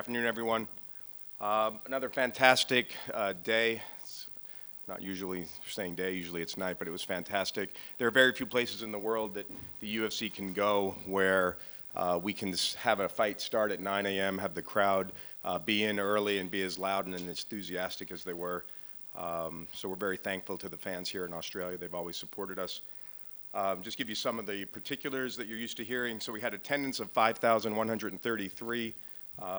afternoon, everyone. Another fantastic day. It's not usually saying day, usually it's night, but it was fantastic. There are very few places in the world that the UFC can go where we can have a fight start at 9 a.m., have the crowd be in early and be as loud and enthusiastic as they were. So we're very thankful to the fans here in Australia. They've always supported us. Just give you some of the particulars that you're used to hearing. So we had attendance of 5,133.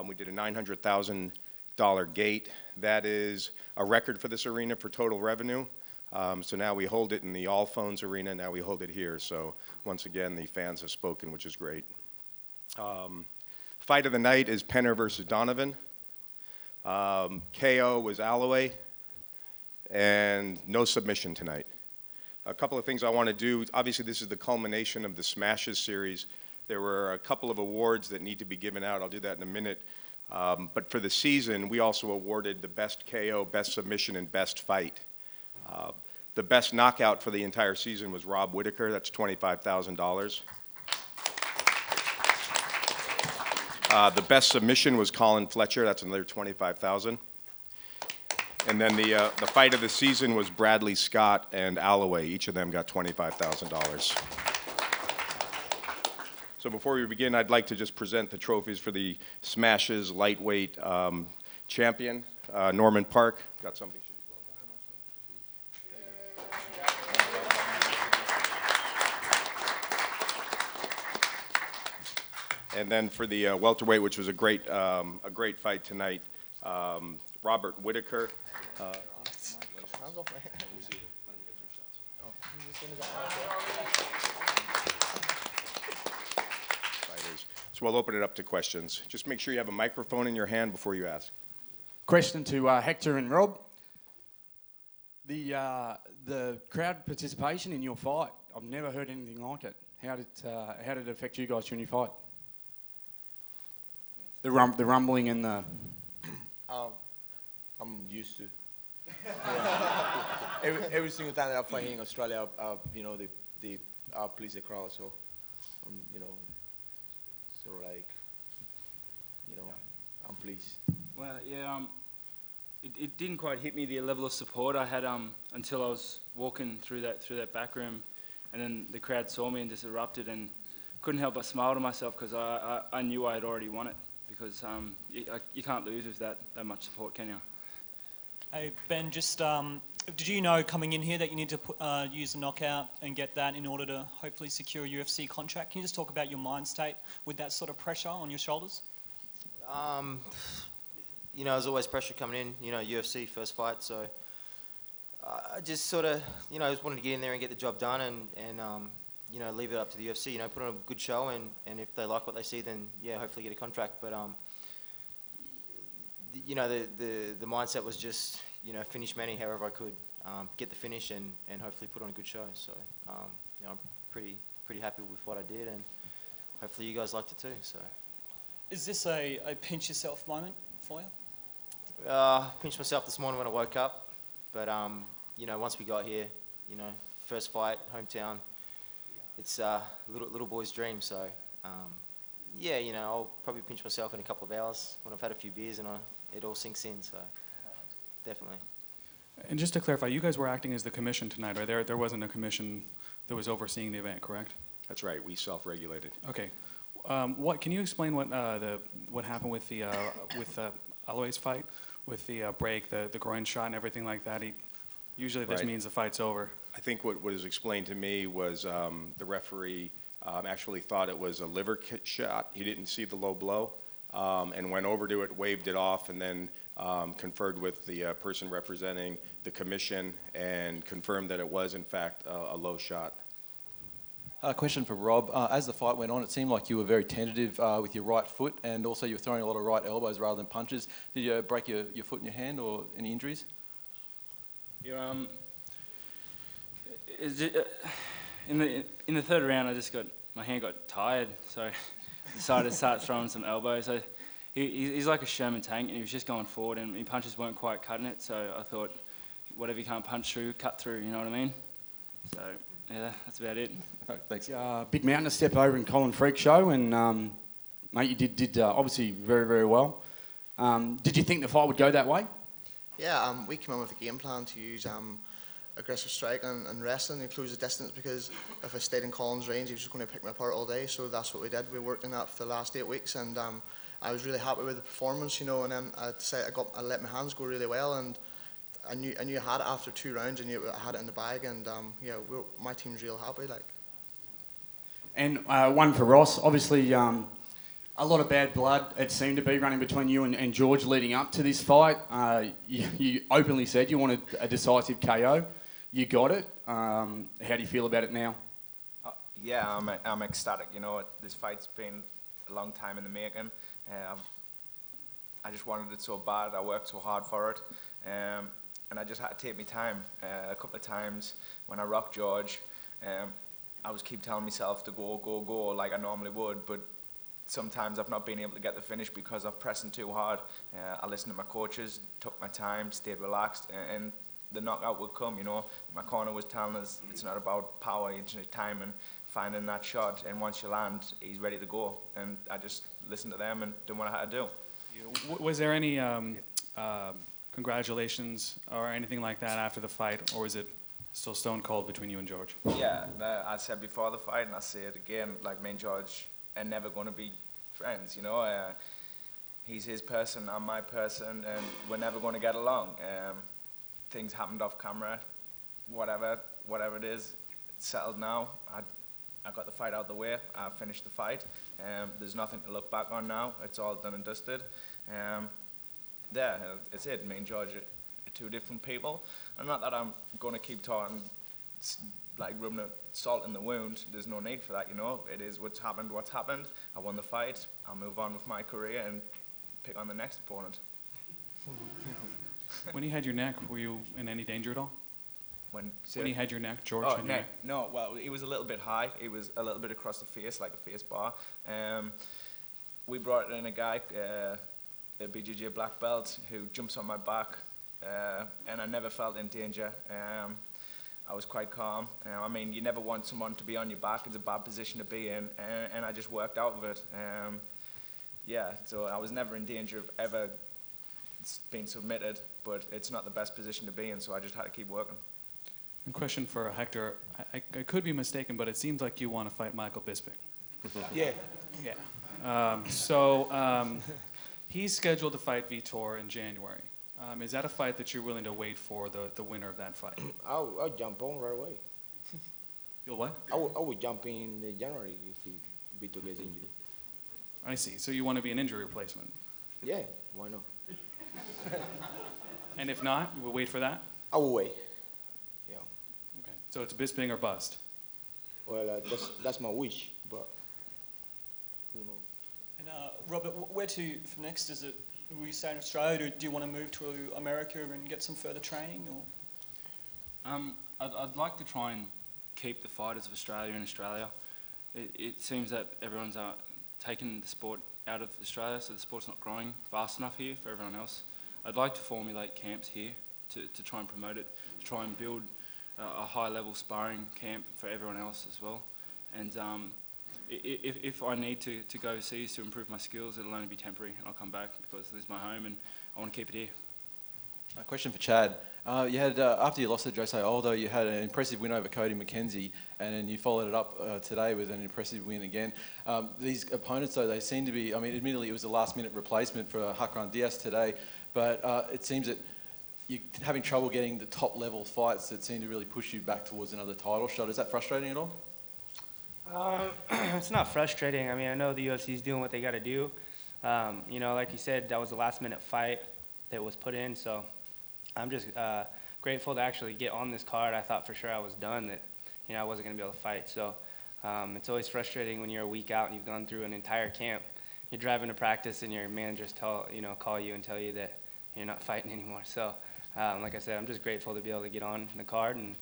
We did a $900,000 gate. That is a record for this arena for total revenue. So now we hold it in the All Phones Arena. Now we hold it here. So once again, the fans have spoken, which is great. Fight of the night is Penner versus Donovan. KO was Alloway. And no submission tonight. A couple of things I want to do. Obviously, this is the culmination of the Smashes series. There were a couple of awards that need to be given out. I'll do that in a minute. But for the season, we also awarded the best KO, best submission, and best fight. The best knockout for the entire season was Rob Whittaker. That's $25,000. The best submission was Colin Fletcher. That's another $25,000. And then the fight of the season was Bradley Scott and Alloway. Each of them got $25,000. So before we begin, I'd like to just present the trophies for the Smashes lightweight champion, Norman Park. Got something? And then for the welterweight, which was a great fight tonight, Robert Whittaker. So we'll open it up to questions. Just make sure you have a microphone in your hand before you ask. Question to Hector and Rob. The crowd participation in your fight, I've never heard anything like it. How did it affect you guys during your fight? The rumbling and the... I'm used to. Every single time that I fight here in Australia, they please the crowd. So, I'm pleased. Well, yeah, it didn't quite hit me, the level of support I had until I was walking through that back room, and then the crowd saw me and just erupted, and couldn't help but smile to myself because I knew I had already won it, because you can't lose with that much support, can you? Hey, Ben, just did you know coming in here that you need to use a knockout and get that in order to hopefully secure a UFC contract? Can you just talk about your mind state with that sort of pressure on your shoulders? There's always pressure coming in, UFC, first fight, so I just sort of, just wanted to get in there and get the job done and leave it up to the UFC, put on a good show, and if they like what they see, then, yeah, hopefully get a contract, but, the mindset was just, finish many however I could, get the finish and hopefully put on a good show. So, I'm pretty happy with what I did, and hopefully you guys liked it too. So, is this a pinch yourself moment for you? Pinched myself this morning when I woke up, but once we got here, first fight, hometown, it's a little boy's dream. So, I'll probably pinch myself in a couple of hours when I've had a few beers and it all sinks in, so definitely. And just to clarify, you guys were acting as the commission tonight, right? There wasn't a commission that was overseeing the event, correct? That's right. We self-regulated. Okay. Can you explain what happened with the Alloway's fight, with the break, the groin shot, and everything like that? Usually this means the fight's over. I think what was explained to me was the referee actually thought it was a liver shot. He didn't see the low blow and went over to it, waved it off, and then conferred with the person representing the commission and confirmed that it was, in fact, a low shot. Question for Rob. As the fight went on, it seemed like you were very tentative with your right foot, and also you were throwing a lot of right elbows rather than punches. Did you break your foot in your hand or any injuries? Yeah, in the third round, my hand got tired, so I decided to start throwing some elbows. So he's like a Sherman tank, and he was just going forward, and my punches weren't quite cutting it. So I thought, whatever you can't punch through, cut through. You know what I mean? So yeah, that's about it. Right, thanks. Big mountain to step over in Colin Freak show, and mate, you did obviously very, very well. Did you think the fight would go that way? Yeah, we came in with a game plan to use aggressive strike and wrestling and close the distance, because if I stayed in Colin's range, he was just going to pick me apart all day. So that's what we did. We worked on that for the last 8 weeks, and I was really happy with the performance, you know. And then I decided I let my hands go really well, and I knew I had it after 2 rounds. I knew I had it in the bag, and yeah, my team's real happy. Like. And one for Ross. Obviously, a lot of bad blood, it seemed to be, running between you and George leading up to this fight. You openly said you wanted a decisive KO. You got it. How do you feel about it now? Yeah, I'm ecstatic. You know, this fight's been a long time in the making. I just wanted it so bad. I worked so hard for it. And I just had to take my time. A couple of times when I rocked George, I was keep telling myself to go, like I normally would, but sometimes I've not been able to get the finish because I'm pressing too hard. I listened to my coaches, took my time, stayed relaxed, and the knockout would come, you know. My corner was telling us it's not about power, it's just time and finding that shot, and once you land, he's ready to go. And I just listened to them and did what I had to do. Was there any congratulations or anything like that after the fight, or was it still stone cold between you and George? Yeah, I said before the fight, and I say it again, like me and George are never going to be friends, you know. He's his person, I'm my person, and we're never going to get along. Things happened off camera, whatever it is, it's settled now. I got the fight out of the way, I finished the fight. There's nothing to look back on now, it's all done and dusted. Yeah, it's it, me and George are 2 different people. And not that I'm going to keep talking, like rubbing salt in the wound. There's no need for that, you know. It is what's happened. I won the fight. I'll move on with my career and pick on the next opponent. When you had your neck, were you in any danger at all? When you had your neck, George? Oh, had your neck. neck? No, well, it was a little bit high. It was a little bit across the face, like a face bar. We brought in a guy, a BJJ black belt, who jumps on my back, and I never felt in danger. I was quite calm. I mean, you never want someone to be on your back. It's a bad position to be in, and I just worked out of it. Yeah, so I was never in danger of ever being submitted, but it's not the best position to be in, so I just had to keep working. And question for Hector. I could be mistaken, but it seems like you want to fight Michael Bisping. Yeah. Yeah. He's scheduled to fight Vitor in January. Is that a fight that you're willing to wait for the winner of that fight? I'll jump on right away. You'll what? I would jump in January if Vito gets injured. I see. So you want to be an injury replacement? Yeah, why not? And if not, we'll wait for that? I will wait. Yeah. Okay. So it's Bisping or bust? Well, that's my wish, but who knows? And Robert, where to from next? Is it, will you stay in Australia, or do you want to move to America and get some further training? Or? I'd like to try and keep the fighters of Australia in Australia. It seems that everyone's taking the sport out of Australia, so the sport's not growing fast enough here for everyone else. I'd like to formulate camps here to try and promote it, to try and build a high-level sparring camp for everyone else as well. And if I need to go overseas to improve my skills, it'll only be temporary, and I'll come back because this is my home and I want to keep it here. A question for Chad. You had after you lost to Jose Aldo, you had an impressive win over Cody McKenzie, and then you followed it up today with an impressive win again. These opponents, though, they seem to be. I mean, admittedly, it was a last-minute replacement for Hakran Diaz today, but it seems that you're having trouble getting the top-level fights that seem to really push you back towards another title shot. Is that frustrating at all? It's not frustrating. I mean, I know the UFC is doing what they got to do. You know, like you said, that was a last-minute fight that was put in, so I'm just grateful to actually get on this card. I thought for sure I was done, that, you know, I wasn't going to be able to fight. So it's always frustrating when you're a week out and you've gone through an entire camp. You're driving to practice and your managers call you and tell you that you're not fighting anymore. So like I said, I'm just grateful to be able to get on the card and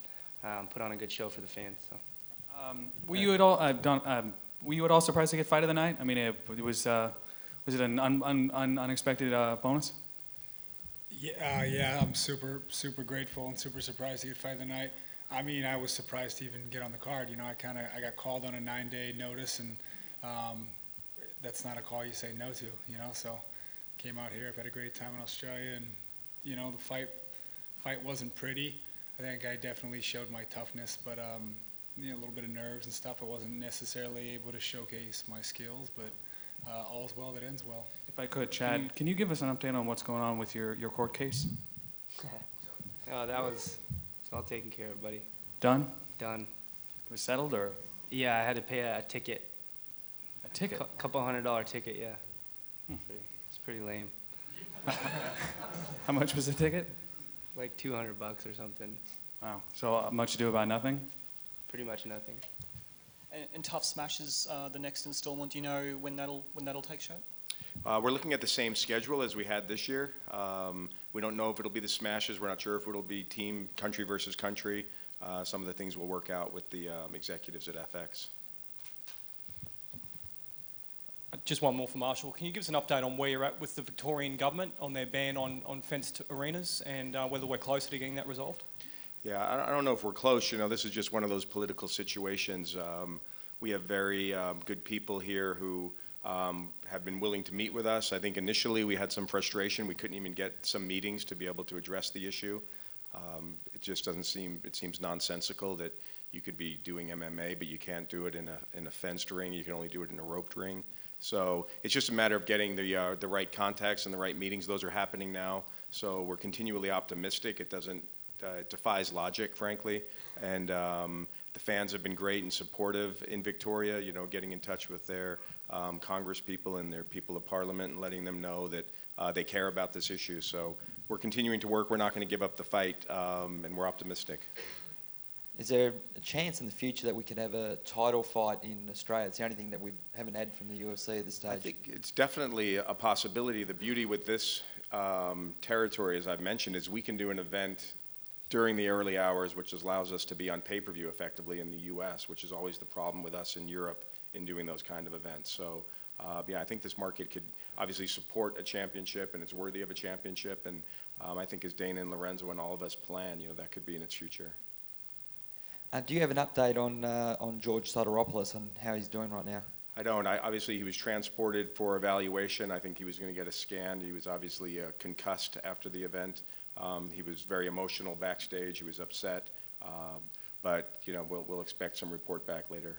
put on a good show for the fans. So. Were you at all were you at all surprised to get fight of the night? I mean, was it an unexpected bonus? Yeah, I'm super grateful and super surprised to get fight of the night. I mean, I was surprised to even get on the card. You know, I got called on a 9-day notice, and that's not a call you say no to. You know, so came out here. I've had a great time in Australia, and you know, the fight wasn't pretty. I think I definitely showed my toughness, but you know, a little bit of nerves and stuff. I wasn't necessarily able to showcase my skills, but all's well that ends well. If I could, Chad, can you give us an update on what's going on with your court case? Oh, it's all taken care of, buddy. Done? Done. It was settled, or? Yeah, I had to pay a ticket. A ticket? Couple $100 ticket, yeah. It's pretty lame. How much was the ticket? Like $200 or something. Wow. So much ado about nothing? Pretty much nothing. And TUF Smashes, the next installment, do you know when that'll take shape? We're looking at the same schedule as we had this year. We don't know if it'll be the Smashes. We're not sure if it'll be team country versus country. Some of the things we'll work out with the executives at FX. Just one more for Marshall. Can you give us an update on where you're at with the Victorian government on their ban on fenced arenas and whether we're closer to getting that resolved? Yeah, I don't know if we're close. You know, this is just one of those political situations. We have very good people here who have been willing to meet with us. I think initially we had some frustration. We couldn't even get some meetings to be able to address the issue. It just doesn't seem, it seems nonsensical that you could be doing MMA, but you can't do it in a fenced ring. You can only do it in a roped ring. So it's just a matter of getting the right contacts and the right meetings. Those are happening now. So we're continually optimistic. It doesn't, it defies logic, frankly. And the fans have been great and supportive in Victoria, you know, getting in touch with their Congress people and their people of Parliament and letting them know that they care about this issue. So we're continuing to work. We're not going to give up the fight, and we're optimistic. Is there a chance in the future that we could have a title fight in Australia? It's the only thing that we haven't had from the UFC at this stage. I think it's definitely a possibility. The beauty with this territory, as I've mentioned, is we can do an event during the early hours, which allows us to be on pay-per-view effectively in the U.S., which is always the problem with us in Europe in doing those kind of events. So, yeah, I think this market could obviously support a championship, and it's worthy of a championship. And I think as Dana and Lorenzo and all of us plan, you know, that could be in its future. Do you have an update on George Soteropoulos and how he's doing right now? I don't. Obviously, he was transported for evaluation. I think he was going to get a scan. He was obviously concussed after the event. He was very emotional backstage. He was upset. But, you know, we'll expect some report back later.